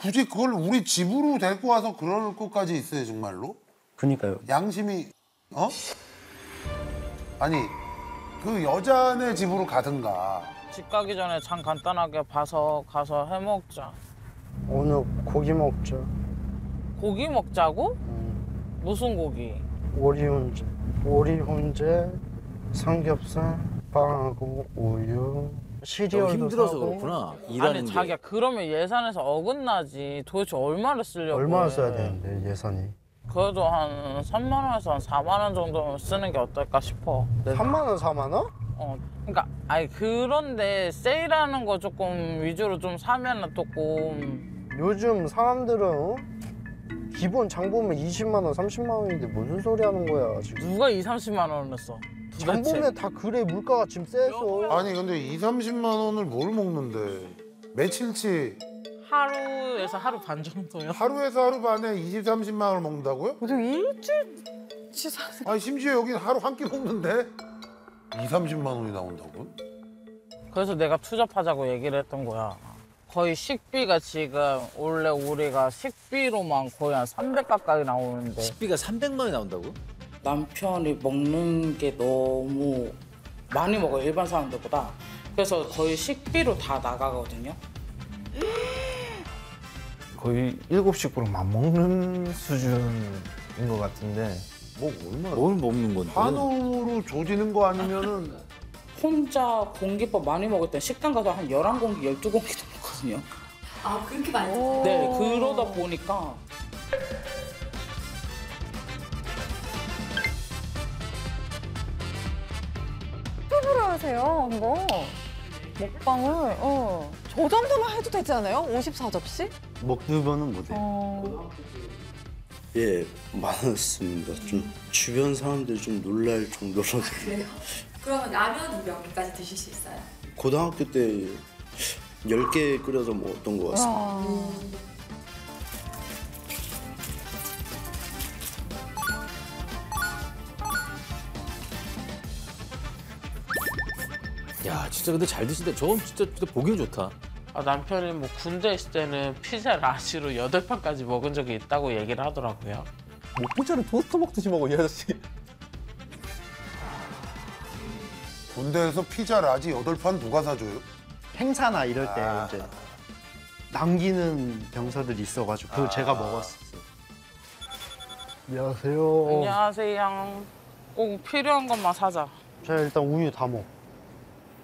굳이 그걸 우리 집으로 데리고 와서 그럴 것까지 있어요, 정말로? 그니까요. 양심이 어? 아니 그 여자네 집으로 가든가. 집 가기 전에 장 간단하게 봐서 가서 해 먹자. 오늘 고기 먹자. 고기 먹자고? 무슨 고기? 오리 훈제, 삼겹살, 빵하고 우유, 시리얼도 힘들어서 사고. 그렇구나. 일하는 아니 게. 자기야 그러면 예산에서 어긋나지. 도대체 얼마를 쓰려고 얼마나 해. 써야 되는데 예산이? 그래도 한 3만 원에서 한 4만 원 정도 쓰는 게 어떨까 싶어. 3만 원, 4만 원? 그러니까 아니 그런데 세일하는 거 조금 위주로 좀 사면은 조금 요즘 사람들은 기본 장 보면 20만 원, 30만 원인데 무슨 소리 하는 거야 지금? 누가 2, 30만 원을 써? 장 보면 다 그래. 물가가 지금 세서. 아니 근데 2, 30만 원을 뭘 먹는데? 며칠치 하루에서 하루 반 정도요. 하루에서 하루 반에 20, 30만 원을 먹는다고요? 보통 일주일치 사는. 아니 심지어 여기는 하루 한 끼 먹는데 2, 30만 원이 나온다고요? 그래서 내가 투잡하자고 얘기를 했던 거야. 거의 식비가 지금 원래 우리가 식비로만 거의 한 300 가까이 나오는데 식비가 300만 원이 나온다고? 남편이 먹는 게 너무 많이 먹어요, 일반 사람들보다. 그래서 거의 식비로 다 나가거든요. 거의 7식구로 맞먹는 수준인 것 같은데. 뭐 얼마나 뭘 먹는 건데? 한우로 조지는 거 아니면은 혼자 공깃밥 많이 먹을 때 식당 가서 한 11공기, 12공기도 먹거든요. 아, 그렇게 많이 네, 그러다 보니까 유튜브로 하세요, 이거. 먹방을. 저 정도만 해도 되지 않아요? 54접시? 먹두번은 못해. 예, 많았습니다. 좀 주변 사람들이 좀 놀랄 정도로. 그래요? 그러면 라면은 몇 개까지 드실 수 있어요? 고등학교 때 10개 끓여서 먹었던 것 같습니다. 야, 진짜 근데 잘 드신다. 저건 진짜 보기는 좋다. 남편이 뭐 군대 있을 때는 피자 라시로 8판까지 먹은 적이 있다고 얘기를 하더라고요. 뭐 피자를 토스트 먹듯이 먹어, 이 아저씨. 군대에서 피자 라지 8판 누가 사줘요? 행사나 이럴 때 이제 남기는 병사들이 있어가지고 그걸 제가 먹었었어요. 안녕하세요. 안녕하세요. 꼭 필요한 것만 사자. 제가 일단 우유 다 먹.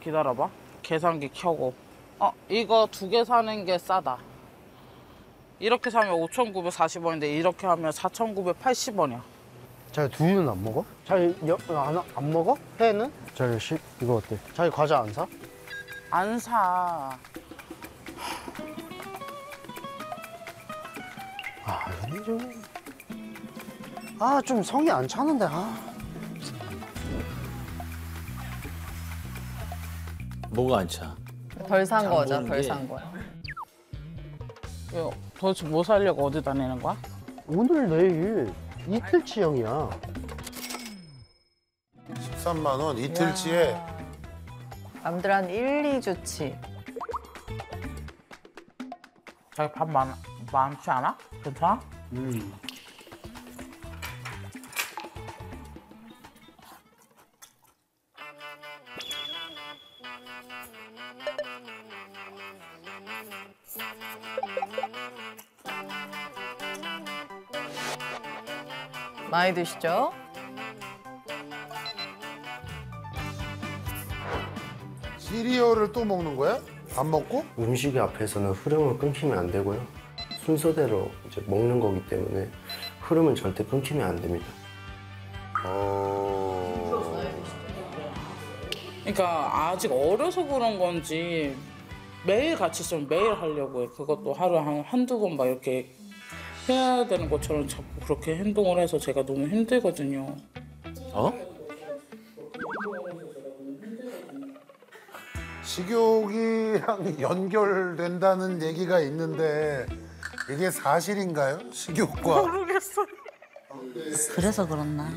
기다려봐. 계산기 켜고. 이거 2개 사는 게 싸다. 이렇게 사면 5,940원인데 이렇게 하면 4,980원이야. 자기 두유는 안 먹어? 자기 안 먹어? 회는? 자기 이거 어때? 자기 과자 안 사? 안 사. 이건 좀 성이 안 차는데. 뭐가 안 차? 덜 산 장 거죠, 보는 덜 게. 산 거야. 도대체 뭐 사려고 어디 다니는 거야? 오늘 내일 이틀치 형이야. 13만 원 이틀치에 남들 한 1, 2주치. 자기 밥 많지 않아? 괜찮아? 많이 드시죠? 시리얼을 또 먹는 거야? 밥 먹고? 음식이 앞에서는 흐름을 끊기면 안 되고요. 순서대로 이제 먹는 거기 때문에 흐름은 절대 끊기면 안 됩니다. 그러니까 아직 어려서 그런 건지 매일 같이 있으면 매일 하려고 해. 그것도 하루에 한두 번 막 이렇게 해야 되는 것처럼 자꾸 그렇게 행동을 해서 제가 너무 힘들거든요. 식욕이랑 연결된다는 얘기가 있는데 이게 사실인가요? 식욕과? 모르겠어요. 그래서 그렇나?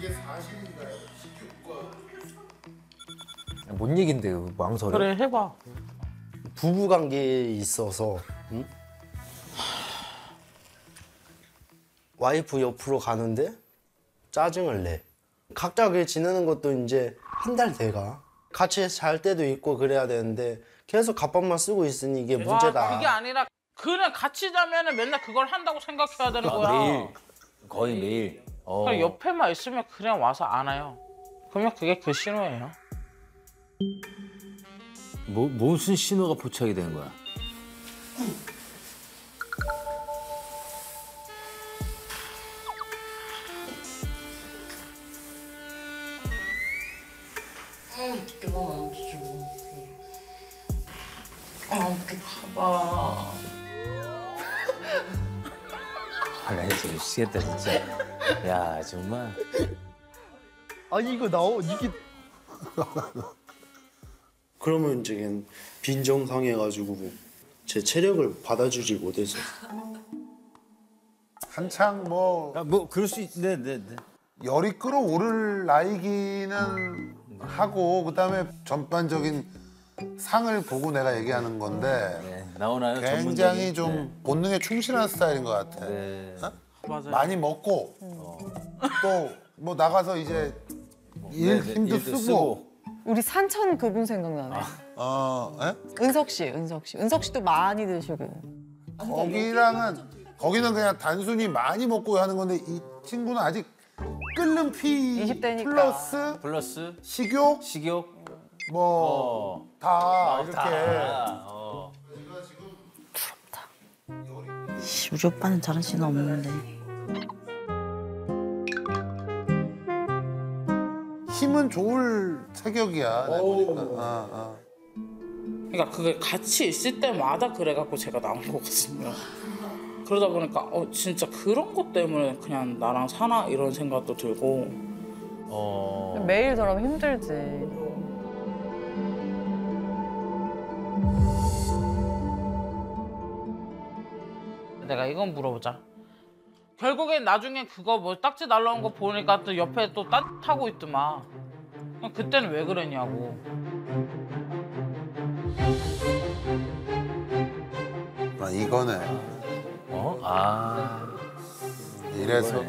뭔 얘긴데요, 망설여. 그래 해봐. 부부 관계에 있어서 와이프 옆으로 가는데 짜증을 내. 각자 그 지내는 것도 이제 한 달 돼가. 같이 잘 때도 있고 그래야 되는데 계속 갑밥만 쓰고 있으니 이게 문제다. 와, 그게 아니라 그냥 같이 자면은 맨날 그걸 한다고 생각해야 되는 거야. 매일 거의 매일. 그냥 옆에만 있으면 그냥 와서 안아요. 그러면 그게 그 신호예요. 무슨 신호가 포착이 되는 거야? 봐봐. 나 진짜 미치겠다 진짜. 야 정말. 아니 이게 그러면 이제 빈정상해가지고 제 체력을 받아주지 못해서. 한창 뭐 뭐 그럴 수 있. 네. 열이 끌어오를 나이기는 하고 그다음에 전반적인 상을 보고 내가 얘기하는 건데 네, 나오나요? 굉장히 전문적인? 좀 본능에 충실한 스타일인 것 같아. 네. 어? 맞아요. 많이 먹고 또 뭐 나가서 이제 힘도 일도 쓰고. 우리 산천 그분 생각나네. 에? 은석 씨도 많이 드시고. 거기는 그냥 단순히 많이 먹고 하는 건데 이 친구는 아직 끓는 피 20대니까. 플러스 식욕 뭐 다 이렇게 우리 오빠는 저런 신호 없는데. 힘은 좋을 체격이야. 내가 보니까. 그러니까 그게 같이 있을 때마다 그래갖고 제가 나온 거거든요. 그러다 보니까 진짜 그런 것 때문에 그냥 나랑 사나 이런 생각도 들고. 매일 저러면 힘들지. 내가 이건 물어보자. 결국엔 나중에 그거 뭐 딱지 날라온 거 보니까 또 옆에 또 따뜻하고 있더만. 그때는 왜 그랬냐고. 아 이거네. 이래서.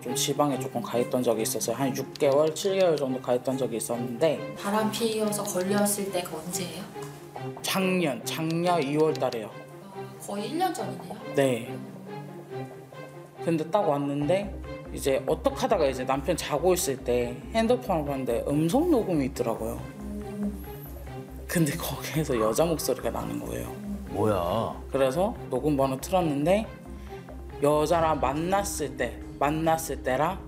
좀 지방에 조금 가 있던 적이 있었어요. 한 6개월, 7개월 정도 가 있던 적이 있었는데 바람 피어서 걸렸을 때가 언제예요? 작년 2월 달에요. 거의 1년 전이네요. 네. 근데 딱 왔는데 이제 어떡 하다가 이제 남편 자고 있을 때 핸드폰을 봤는데 음성 녹음이 있더라고요. 근데 거기에서 여자 목소리가 나는 거예요. 뭐야? 그래서 녹음 번호 틀었는데 여자랑 만났을 때랑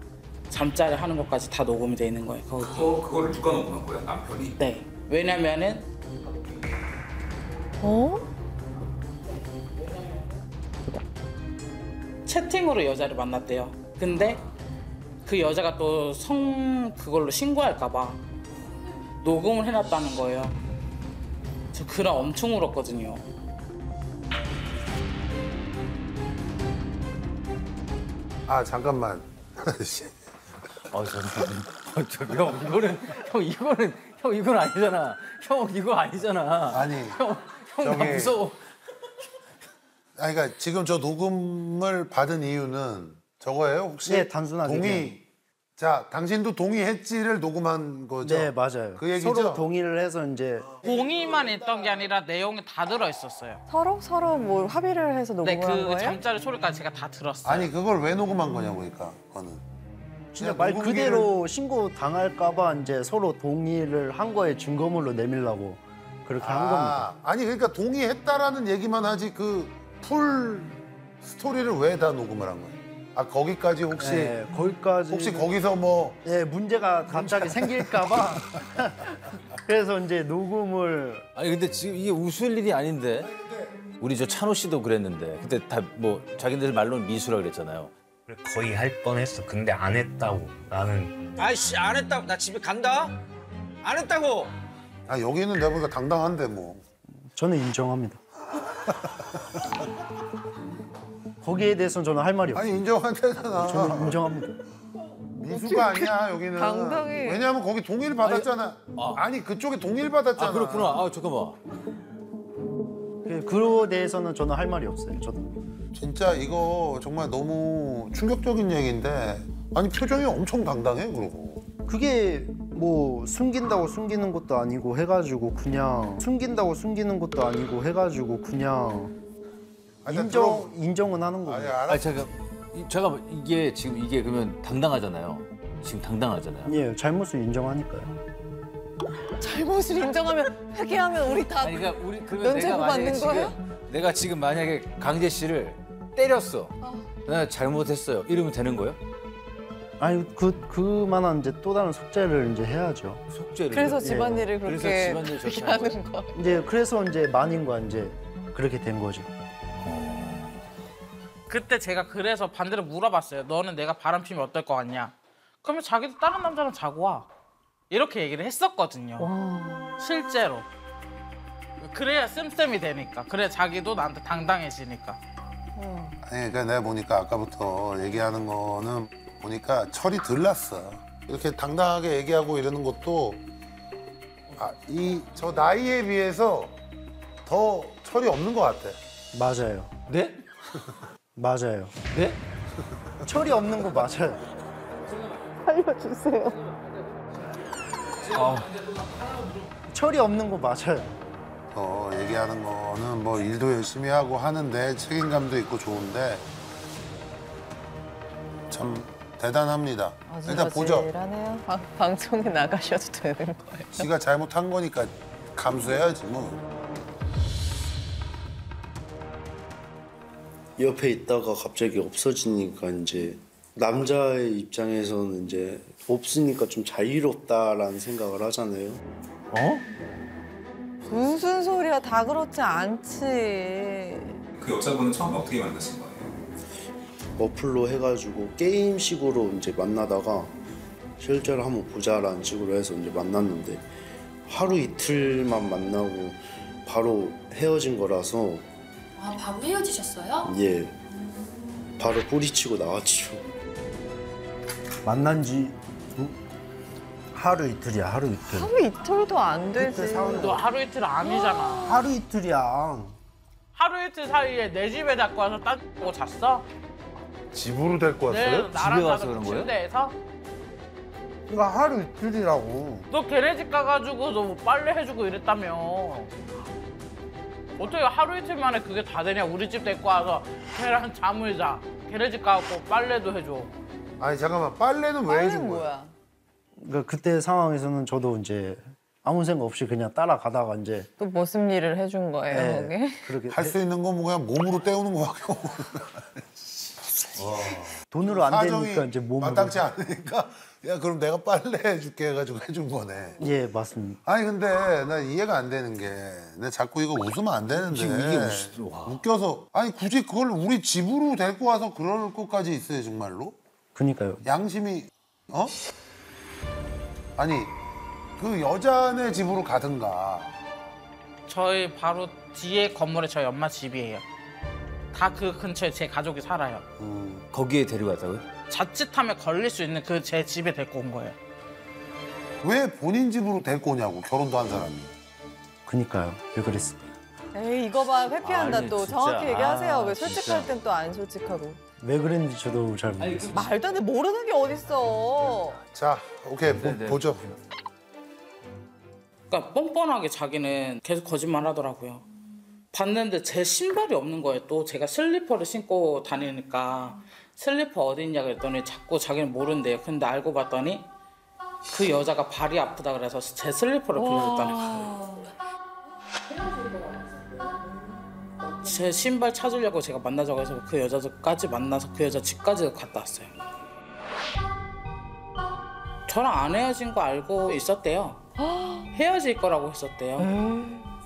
잠자리 하는 것까지 다 녹음이 돼 있는 거예요. 그거를 누가 녹음한 거야? 남편이? 네. 왜냐면은 채팅으로 여자를 만났대요. 근데 그 여자가 또 그걸로 신고할까 봐 녹음을 해놨다는 거예요. 저 그날 엄청 울었거든요. 아 잠깐만. 이건 아니잖아. 형 이거 아니잖아. 아니 나 무서워. 아니 그러니까 지금 저 녹음을 받은 이유는 저거예요? 혹시 네, 단순하게 동의. 자, 당신도 동의했지를 녹음한 거죠? 네, 맞아요. 그 얘기죠? 서로 동의를 해서 이제 동의만 있던 게 아니라 내용이 다 들어 있었어요. 서로 뭐 합의를 해서 녹음을 네, 한 그 거예요? 잠자리 소리까지 제가 다 들었어요. 아니 그걸 왜 녹음한 거냐고 그러니까 그거는. 진짜 말 그대로 신고 당할까봐 이제 서로 동의를 한 거에 증거물로 내밀라고 그렇게 한 겁니다. 아니 그러니까 동의했다라는 얘기만 하지 그 풀 스토리를 왜 다 녹음을 한 거예요? 아 거기까지 혹시 네, 거기까지 혹시 거기서 뭐 네, 문제가 갑자기 생길까봐 그래서 이제 녹음을 아니 근데 지금 이게 웃을 일이 아닌데. 우리 저 찬호 씨도 그랬는데 그때 다 뭐 자기들 말로는 미수라 그랬잖아요. 거의 할 뻔했어. 근데 안 했다고. 나는 아이씨 안 했다고. 나 집에 간다. 안 했다고. 아 여기는 내가 보니까 당당한데 뭐. 저는 인정합니다. 거기에 대해서는 저는 할 말이 없어요. 아니 인정한다잖아. 저는 인정합니다. 미수가 아니야 여기는. 당당해. 왜냐하면 거기 동의를 받았잖아. 아니 그쪽에 동의를 받았잖아. 아 그렇구나. 아 잠깐만. 그거에 대해서는 저는 할 말이 없어요. 저도. 진짜 이거 정말 너무 충격적인 얘기인데 아니 표정이 엄청 당당해 그러고. 그게 뭐 숨긴다고 숨기는 것도 아니고 해가지고 그냥 인정은 하는 거예요. 아니 잠깐 이게 지금 이게 그러면 당당하잖아요. 지금 당당하잖아요. 예, 잘못을 인정하니까요. 잘못을 인정하면 회개하면 우리 다 아니, 그러니까 우리 그러면 면죄부 받는 거예요? 내가 지금 만약에 강재 씨를 때렸어. 내가 잘못했어요. 이러면 되는 거예요? 아니 그만한 이제 또 다른 속죄를 이제 해야죠. 속죄를. 그래서 예. 집안일을 그래서 그렇게 집안일 저렇게 하는 거. 이제 그래서 이제 만인과 이제 그렇게 된 거죠. 그때 제가 그래서 반대로 물어봤어요. 너는 내가 바람 피면 어떨 것 같냐? 그러면 자기도 다른 남자랑 자고 와. 이렇게 얘기를 했었거든요. 실제로. 그래야 씀씀이 되니까. 그래야 자기도 나한테 당당해지니까. 아니, 그러니까 내가 보니까 아까부터 얘기하는 거는 보니까 철이 덜 났어. 이렇게 당당하게 얘기하고 이러는 것도 저 나이에 비해서 더 철이 없는 것 같아. 맞아요. 네? 맞아요. 네? 철이 없는 거 맞아요. 살려주세요. 철이 없는 거 맞아요. 얘기하는 거는 뭐 일도 열심히 하고 하는데 책임감도 있고 좋은데 참 대단합니다. 일단 보죠. 아찔하네요. 방송에 나가셔도 되는 거예요. 지가 잘못한 거니까 감수해야지 뭐. 옆에 있다가 갑자기 없어지니까 이제 남자의 입장에서는 이제 없으니까 좀 자유롭다라는 생각을 하잖아요. 무슨 소리야, 다 그렇지 않지. 그 여자분은 처음에 어떻게 만나신 거예요? 어플로 해가지고 게임식으로 이제 만나다가 실제로 한번 보자라는 식으로 해서 이제 만났는데 하루 이틀만 만나고 바로 헤어진 거라서 아, 바로 헤어지셨어요? 예 바로 뿌리치고 나왔죠. 만난 지 하루 이틀이야, 하루 이틀. 하루 이틀도 안 되지. 너 하루 이틀 아니잖아. 하루 이틀이야. 하루 이틀 사이에 내 집에 데리고 와서 따지고 잤어? 집으로 데리고 왔어요? 나랑 집에 와서 가서 그런 거예요? 침대에서? 그러니까 하루 이틀이라고. 너 걔네 집 가가지고 너 빨래 해주고 이랬다며. 어떻게 하루 이틀 만에 그게 다 되냐? 우리 집 데리고 와서 걔랑 잠을 자. 걔네 집 가고 빨래도 해줘. 아니 잠깐만 빨래는 왜 해준 거야? 뭐야? 그러니까 그때 상황에서는 저도 이제 아무 생각 없이 그냥 따라가다가 이제 또 무슨 일을 해준 거예요, 거기? 그렇게 할 수 있는 건 뭐 그냥 몸으로 때우는 거밖에 없고. 돈으로 안 사정이 되니까 이제 몸으로. 마땅치 않으니까 야 그럼 내가 빨래 해줄게 해가지고 해준 거네. 예, 맞습니다. 아니 근데 나 이해가 안 되는 게 내가 자꾸 이거 웃으면 안 되는데 이게 무슨 웃겨서 아니 굳이 그걸 우리 집으로 데리고 와서 그럴 것까지 있어요 정말로? 그니까요. 양심이 아니 그 여자네 집으로 가든가. 저희 바로 뒤에 건물에 저희 엄마 집이에요. 다 그 근처에 제 가족이 살아요. 거기에 데려갔다고요? 자칫하면 걸릴 수 있는 그 제 집에 데리고 온 거예요. 왜 본인 집으로 데리고 오냐고 결혼도 한 사람이. 그니까요. 왜 그랬을까? 에이, 이거 봐, 회피한다 아니, 또. 진짜. 정확히 얘기하세요. 왜 진짜. 솔직할 땐 또 안 솔직하고. 왜 그랬는지 저도 잘 모르겠어요. 말도 안 돼, 모르는 게 어딨어. 자 오케이 네네. 보죠. 그러니까 뻔뻔하게 자기는 계속 거짓말 하더라고요. 봤는데 제 신발이 없는 거예요. 또 제가 슬리퍼를 신고 다니니까 슬리퍼 어디 있냐 그랬더니 자꾸 자기는 모른대요. 근데 알고 봤더니 그 여자가 발이 아프다 그래서 제 슬리퍼를 빌려줬다는 거예요. 제 신발 찾으려고 제가 만나자고 해서 그 여자까지 만나서 그 여자 집까지 갔다 왔어요. 저랑 안 헤어진 거 알고 있었대요. 헤어질 거라고 했었대요.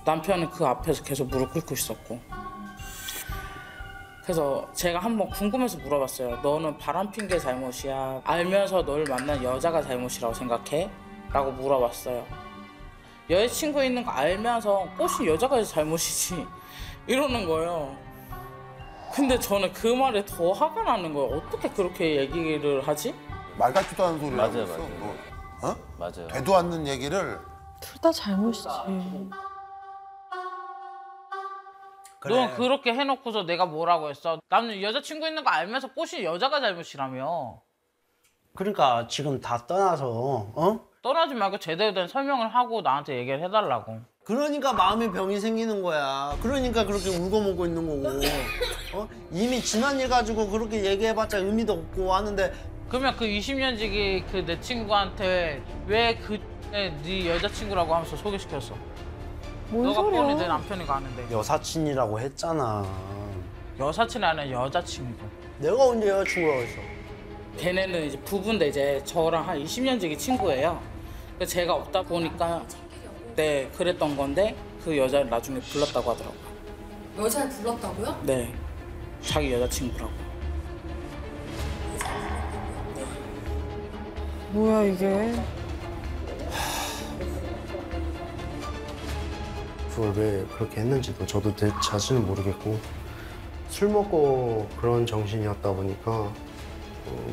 남편은 그 앞에서 계속 무릎 꿇고 있었고. 그래서 제가 한번 궁금해서 물어봤어요. 너는 바람핀 게 잘못이야? 알면서 널 만난 여자가 잘못이라고 생각해? 라고 물어봤어요. 여자친구 있는 거 알면서 꼬신 여자가 잘못이지 이러는 거예요. 근데 저는 그 말에 더 화가 나는 거예요. 어떻게 그렇게 얘기를 하지? 말 같지도 않은 소리를 하고 맞아요, 있어. 맞아요. 뭐, 어? 맞아요. 되도 않는 얘기를. 둘 다 잘못이지. 넌 그렇게 해놓고서 내가 뭐라고 했어? 나는 여자친구 있는 거 알면서 꼬신 여자가 잘못이라며. 그러니까 지금 다 떠나서 떠나지 말고 제대로 된 설명을 하고 나한테 얘기를 해달라고. 그러니까 마음의 병이 생기는 거야. 그러니까 그렇게 울고 먹고 있는 거고. 이미 지난 일 가지고 그렇게 얘기해봤자 의미도 없고 하는데. 그러면 그 20년 지기 그 내 친구한테 왜 네 여자친구라고 하면서 소개시켰어? 뭔 너가 소리야? 뻔히 내 남편이가 아는데. 여사친이라고 했잖아. 여사친이 아니라 여자친구. 내가 언제 여자친구라고 했어? 걔네는 이제 부부인데 이제 저랑 한 20년 지기 친구예요. 그래서 제가 없다 보니까 네 그랬던 건데 그 여자를 나중에 불렀다고 하더라고요. 여자를 불렀다고요? 네, 자기 여자친구라고. 뭐야 이게? 그걸 왜 그렇게 했는지도 저도 제 자신은 모르겠고 술 먹고 그런 정신이었다 보니까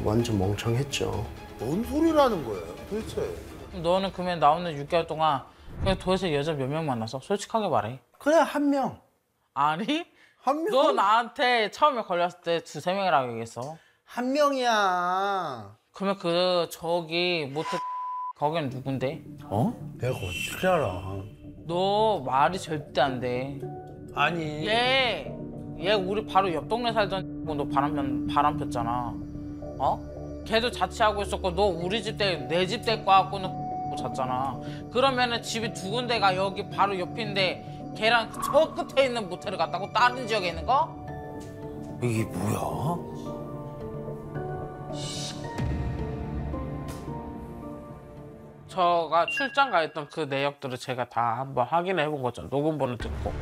완전 멍청했죠. 뭔 소리라는 거야 도대체? 너는 그러면 나오는 6개월 동안 그냥 도대체 여자 몇 명 만났어? 솔직하게 말해. 그래 한 명. 아니? 한 명? 너 나한테 처음에 걸렸을 때 2~3명이라고 얘기했어. 한 명이야. 그러면 그 저기 모텔 거기는 누군데? 내가 어떻게 알아? 너 말이 절대 안 돼. 아니. 얘 우리 바로 옆 동네 살던 너 바람 폈잖아. 걔도 자취하고 있었고 너 우리 집 내 집 데리고 와갖고는 잤잖아. 그러면은 집이 두 군데가 여기 바로 옆인데 걔랑 저 끝에 있는 모텔을 갔다고? 다른 지역에 있는 거? 이게 뭐야? 저가 출장 가 있던 그 내역들을 제가 다 한번 확인해 본 거죠. 녹음본을 듣고.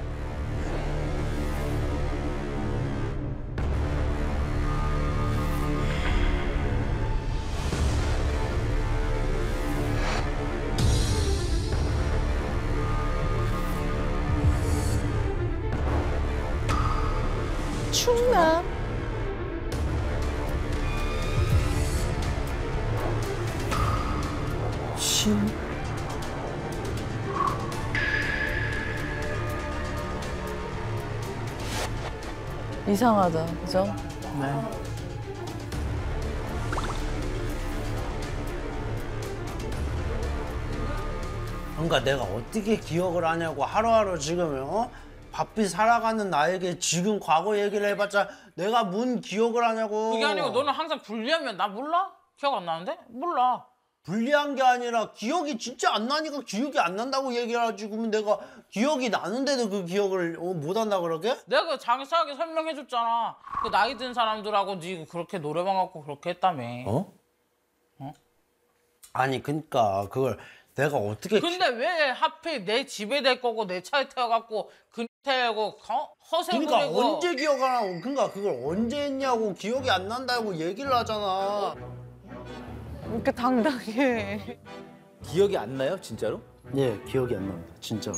충남? 이상하다, 그죠? 네. 그러니까 내가 어떻게 기억을 하냐고 하루하루 지금 바삐 살아가는 나에게 지금 과거 얘기를 해봤자 내가 뭔 기억을 하냐고. 그게 아니고 너는 항상 불리하면 나 몰라? 기억 안 나는데? 몰라. 불리한 게 아니라 기억이 진짜 안 나니까 기억이 안 난다고 얘기를 하지. 그러면 내가 기억이 나는데도 그 기억을 못 한다 그러게? 내가 그 장사하게 설명해줬잖아. 그 나이 든 사람들하고 네 그렇게 노래방 갖고 그렇게 했다며. 아니 그러니까 그걸 내가 어떻게 근데 왜 하필 내 집에 될 거고 내 차에 태워갖고 그 태우고 허세 그러니까 부리고. 언제 기억하냐고. 그러니까 그걸 언제 했냐고. 기억이 안 난다고 얘기를 하잖아. 이렇게 당당해. 기억이 안 나요, 진짜로? 예, 기억이 안 납니다, 진짜로.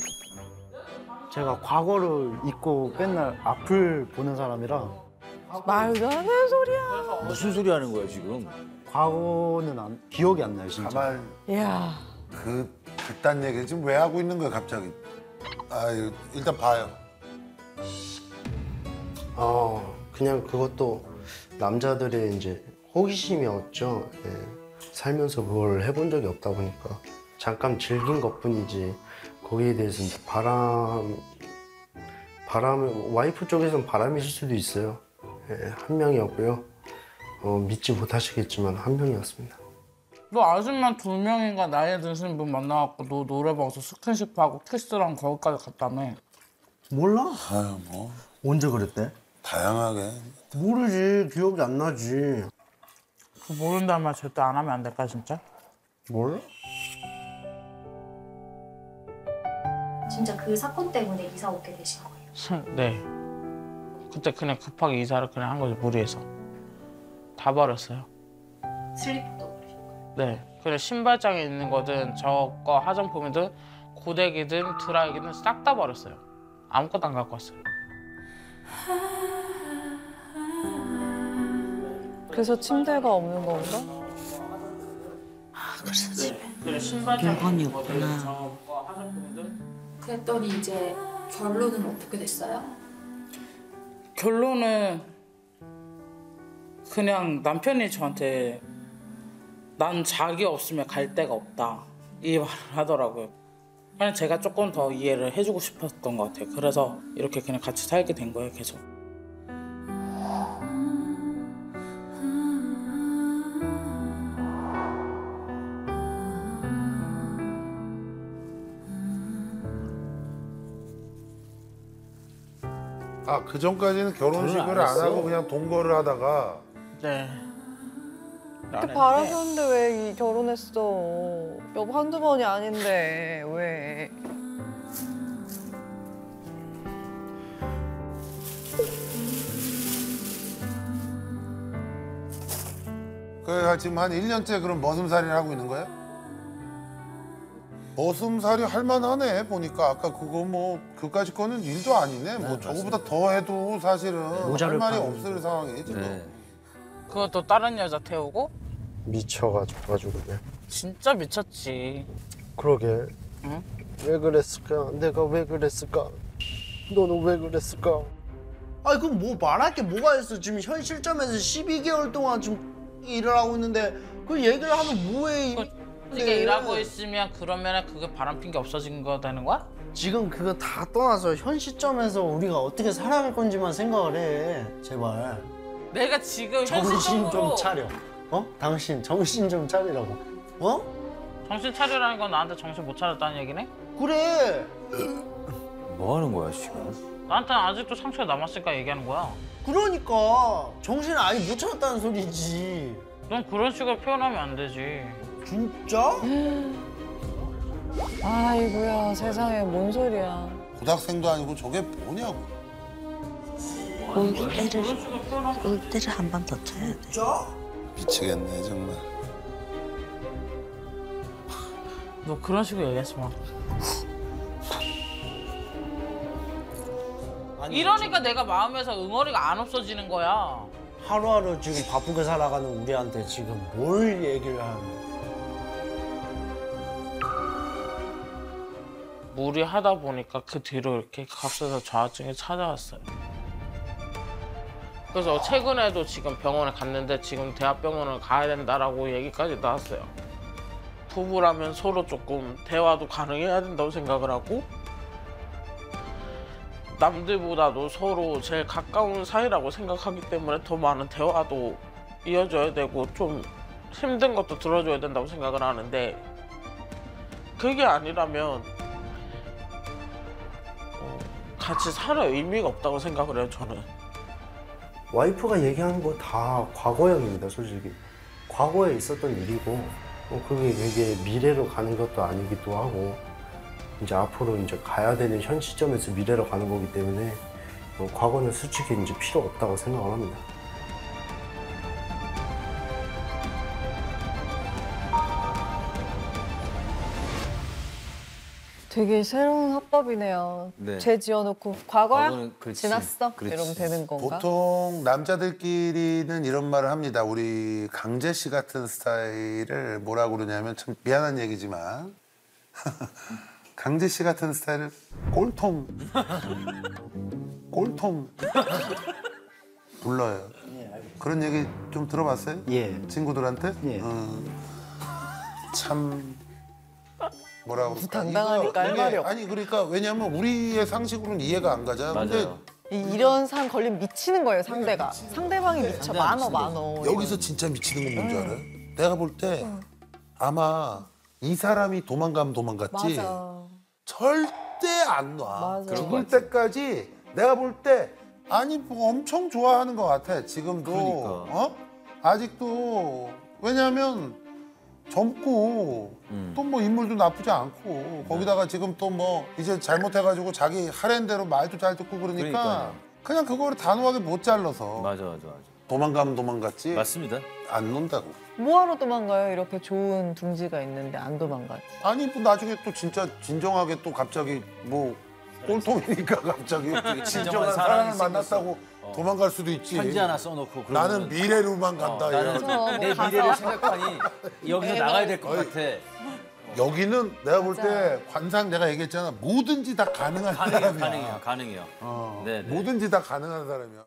제가 과거를 잊고 맨날 앞을 보는 사람이라 말도 안 되는 소리야. 무슨 소리 하는 거야, 지금? 과거는 기억이 안 나요, 진짜. 가만 이야. 그딴 얘기를 지금 왜 하고 있는 거야 갑자기? 일단 봐요. 그냥 그것도 남자들의 이제 호기심이었죠. 예. 살면서 그걸 해본 적이 없다 보니까 잠깐 즐긴 것뿐이지 거기에 대해서는 바람을 와이프 쪽에서는 바람이실 수도 있어요. 예, 한 명이었고요. 믿지 못하시겠지만 한 명이었습니다. 너 아줌마 2명인가 나이 드신 분 만나갖고 너 노래방에서 스킨십하고 키스랑 거기까지 갔다며. 몰라? 아유 뭐 언제 그랬대? 다양하게. 모르지. 기억이 안 나지. 모른다는 말 절대 안 하면 안 될까 진짜? 몰라? 진짜 그 사건 때문에 이사 오게 되신 거예요? 네. 그때 그냥 급하게 이사를 그냥 한 거죠, 무리해서. 다 버렸어요. 슬리퍼도 버리신 거예요? 네. 그냥 신발장에 있는 거든 저거 화장품이든 고데기든 드라이기든 싹 다 버렸어요. 아무것도 안 갖고 왔어요. 그래서 침대가 없는 건가? 그래서 집에 그냥 신발장에 물건이 있는 거든 없구나. 저거 화장품이든 그랬더니 이제 결론은 어떻게 됐어요? 결론은 그냥 남편이 저한테 난 자기 없으면 갈 데가 없다 이 말을 하더라고요. 그냥 제가 조금 더 이해를 해주고 싶었던 것 같아요. 그래서 이렇게 그냥 같이 살게 된 거예요, 계속. 아, 그 전까지는 결혼식을 결혼 안 안 하고 했어? 그냥 동거를 하다가 네. 그렇게 바라셨는데 왜 결혼했어? 여보 한두 번이 아닌데 왜? 그래 지금 한 1년째 그럼 머슴살이를 하고 있는 거야? 머슴살이 할만하네 보니까 아까 그거 뭐 그까짓 거는 일도 아니네. 뭐 저거보다 더 해도 사실은 할 말이 없을 상황이지 지금. 그것도 다른 여자 태우고? 미쳐가지고 그냥. 진짜 미쳤지. 그러게. 응? 왜 그랬을까? 내가 왜 그랬을까? 너는 왜 그랬을까? 아니 그럼 뭐 말할 게 뭐가 있어? 지금 현 시점에서 12개월 동안 지금 일을 하고 있는데 그 얘기를 하면 뭐해? 이게 일하고 있으면 그러면 그게 바람핀 게 없어진 거 되는 거야? 지금 그거 다 떠나서 현 시점에서 우리가 어떻게 살아갈 건지만 생각을 해. 제발. 내가 지금 정신 현실적으로 좀 차려. 어? 당신 정신 좀 차리라고. 어? 정신 차리라는 건 나한테 정신 못 차렸다는 얘기네? 그래. 뭐 하는 거야 지금? 나한테는 아직도 상처가 남았으니까 얘기하는 거야. 그러니까 정신을 아예 못 차렸다는 소리지. 넌 그런 식으로 표현하면 안 되지. 진짜? 아이고야 세상에 뭔 소리야. 고등학생도 아니고 저게 뭐냐고. 울 때를 한 번 더 쳐야 돼. 진짜? 미치겠네 정말. 너 그런 식으로 얘기하지 마. 이러니까 내가 마음에서 응어리가 안 없어지는 거야. 하루하루 지금 바쁘게 살아가는 우리한테 지금 뭘 얘기를 하는 무리하다 보니까 그 뒤로 이렇게 갑자기 좌증이 찾아왔어요. 그래서 최근에도 지금 병원에 갔는데 지금 대학병원을 가야 된다라고 얘기까지 나왔어요. 부부라면 서로 조금 대화도 가능해야 된다고 생각을 하고 남들보다도 서로 제일 가까운 사이라고 생각하기 때문에 더 많은 대화도 이어져야 되고 좀 힘든 것도 들어줘야 된다고 생각을 하는데 그게 아니라면 같이 살 의미가 없다고 생각을 해요, 저는. 와이프가 얘기하는 거 다 과거형입니다, 솔직히. 과거에 있었던 일이고 그게 되게 미래로 가는 것도 아니기도 하고 이제 앞으로 이제 가야 되는 현 시점에서 미래로 가는 거기 때문에 과거는 솔직히 이제 필요 없다고 생각을 합니다. 되게 새로운 화법이네요. 네. 죄 지어놓고 과거야? 과거는 그렇지. 지났어? 그렇지. 이러면 되는 건가? 보통 남자들끼리는 이런 말을 합니다. 우리 강재 씨 같은 스타일을 뭐라고 그러냐면 참 미안한 얘기지만 강재 씨 같은 스타일을 꼴통 불러요. 그런 얘기 좀 들어봤어요? 예. 친구들한테? 예. 참 뭐라고 그럴까? 당당하니까 할 이게 말이 없. 아니 그러니까 왜냐면 우리의 상식으로는 이해가 안 가잖아. 근데 맞아요. 이런 사람 걸리면 미치는 거예요 상대가. 상대방이 미쳐 많어. 여기서 진짜 미치는 건 뭔지 알아요? 내가 볼 때 아마 이 사람이 도망가면 도망갔지 맞아. 절대 안 놔. 맞아. 죽을 때까지 내가 볼 때 아니 뭐 엄청 좋아하는 것 같아 지금도. 그러니까. 어? 아직도 왜냐면 젊고 또 뭐 인물도 나쁘지 않고 거기다가 지금 또 뭐 이제 잘못해가지고 자기 하랜 대로 말도 잘 듣고 그러니까 그러니까요. 그냥 그거를 단호하게 못 잘라서 맞아. 도망가면 도망갔지 맞습니다. 안 논다고. 뭐하러 도망가요? 이렇게 좋은 둥지가 있는데 안 도망가지. 아니 뭐 나중에 또 진짜 진정하게 또 갑자기 뭐 꼴통이니까 갑자기 진정한 사람을 만났다고 도망갈 수도 있지. 편지 하나 써놓고 나는 미래로만 간다. 나는 이러면서. 내 미래를 생각하니 여기서 나가야 될 것 같아. 여기는 내가 볼 때 관상 내가 얘기했잖아. 뭐든지 다 가능한 사람이야. 가능해요. 뭐든지 다 가능한 사람이야.